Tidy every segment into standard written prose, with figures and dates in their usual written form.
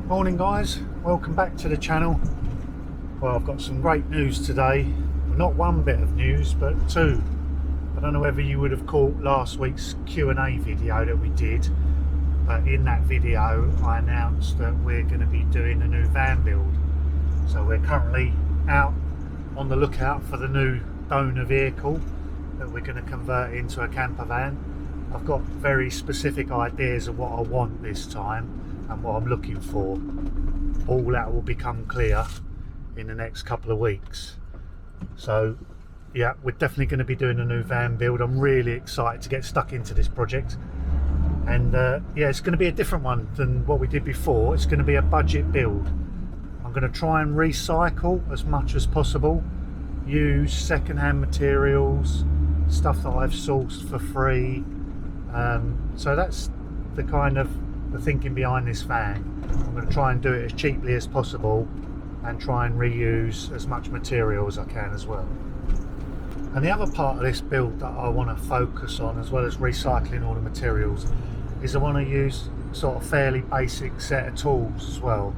Morning guys, welcome back to the channel. Well, I've got some great news today. Not one bit of news, but two. I don't know whether you would have caught last week's Q&A video that we did, but in that video I announced that we're going to be doing a new van build. So we're currently out on the lookout for the new donor vehicle that we're going to convert into a camper van. I've got very specific ideas of what I want this time and what I'm looking for. All that will become clear in the next couple of weeks. So yeah, we're definitely going to be doing a new van build. I'm really excited to get stuck into this project, and yeah, it's going to be a different one than what we did before. It's going to be a budget build. I'm going to try and recycle as much as possible, use second-hand materials, stuff that I've sourced for free. So that's the kind of the thinking behind this van. I'm going to try and do it as cheaply as possible and try and reuse as much material as I can as well. And the other part of this build that I want to focus on, as well as recycling all the materials, is I want to use sort of fairly basic set of tools as well.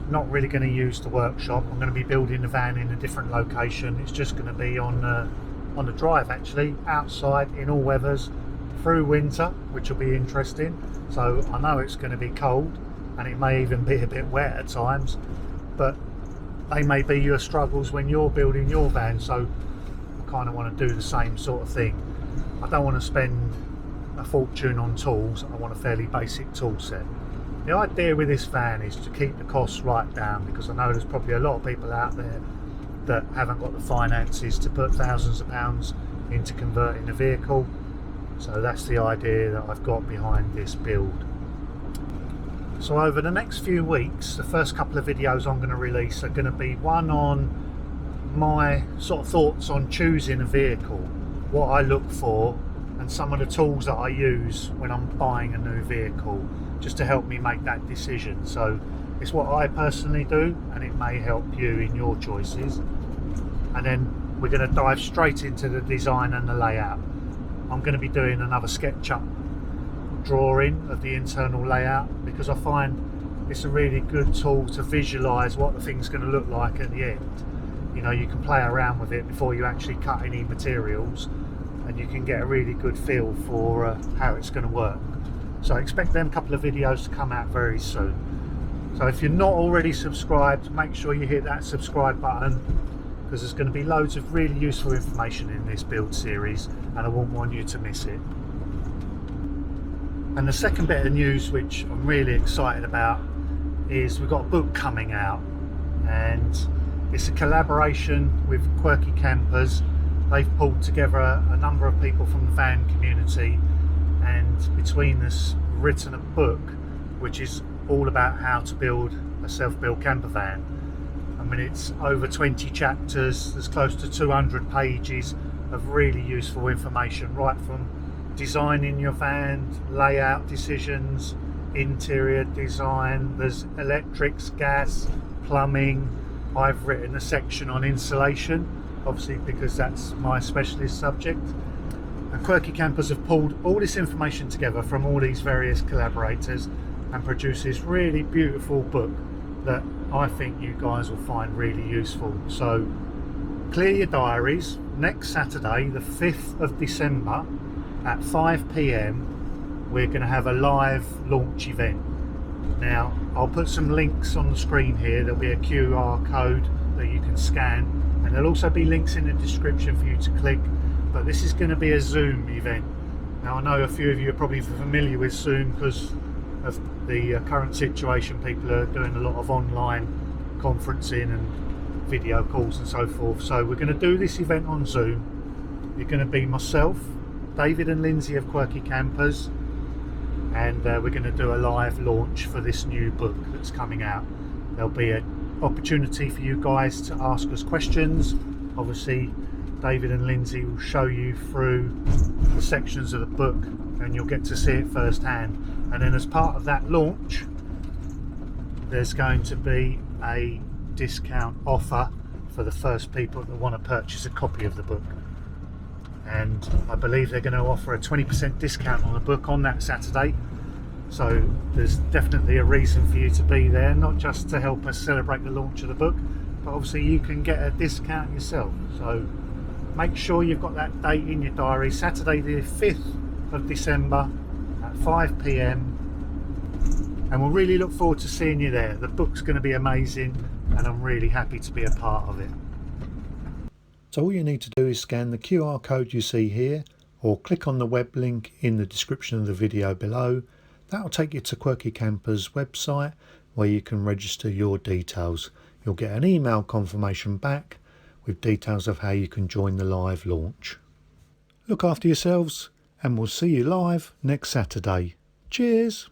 Not really going to use the workshop. I'm going to be building the van in a different location. It's just going to be on the drive, actually, outside in all weathers through winter, which will be interesting. So I know it's going to be cold and it may even be a bit wet at times, but they may be your struggles when you're building your van. So I kind of want to do the same sort of thing. I don't want to spend a fortune on tools. I want a fairly basic tool set. The idea with this van is to keep the costs right down, because I know there's probably a lot of people out there that haven't got the finances to put thousands of pounds into converting a vehicle. So that's the idea that I've got behind this build. So over the next few weeks, the first couple of videos I'm going to release are going to be one on my sort of thoughts on choosing a vehicle, what I look for, and some of the tools that I use when I'm buying a new vehicle, just to help me make that decision. So it's what I personally do, and it may help you in your choices. And then we're going to dive straight into the design and the layout. I'm going to be doing another SketchUp drawing of the internal layout, because I find it's a really good tool to visualize what the thing's going to look like at the end. You know, you can play around with it before you actually cut any materials, and you can get a really good feel for how it's going to work. So I expect them couple of videos to come out very soon. So if you're not already subscribed, make sure you hit that subscribe button, because there's going to be loads of really useful information in this build series, and I won't want you to miss it. And the second bit of news, which I'm really excited about, is we've got a book coming out, and it's a collaboration with Quirky Campers. They've pulled together a number of people from the van community, and between us written a book which is all about how to build a self-built camper van. I mean, it's over 20 chapters, there's close to 200 pages of really useful information, right from designing your van, layout decisions, interior design, there's electrics, gas, plumbing. I've written a section on insulation, obviously because that's my specialist subject. And Quirky Campers have pulled all this information together from all these various collaborators and produced this really beautiful book that I think you guys will find really useful. So clear your diaries. Next Saturday, the 5th of December at 5 PM, we're going to have a live launch event. Now, I'll put some links on the screen here. There'll be a QR code that you can scan, and there'll also be links in the description for you to click. But this is going to be a Zoom event. Now, I know a few of you are probably familiar with Zoom because of the current situation. People are doing a lot of online conferencing and video calls and so forth. So we're going to do this event on Zoom. You're going to be myself, David and Lindsay of Quirky Campers, and we're going to do a live launch for this new book that's coming out. There'll be an opportunity for you guys to ask us questions. Obviously, David and Lindsay will show you through the sections of the book, and you'll get to see it firsthand. And then as part of that launch, there's going to be a discount offer for the first people that want to purchase a copy of the book. And I believe they're going to offer a 20% discount on the book on that Saturday. So there's definitely a reason for you to be there, not just to help us celebrate the launch of the book, but obviously you can get a discount yourself. So make sure you've got that date in your diary, Saturday the 5th of December at 5 p.m. and we'll really look forward to seeing you there. The book's going to be amazing and I'm really happy to be a part of it. So all you need to do is scan the QR code you see here or click on the web link in the description of the video below. That'll take you to Quirky Camper's website where you can register your details. You'll get an email confirmation back with details of how you can join the live launch. Look after yourselves and we'll see you live next Saturday. Cheers!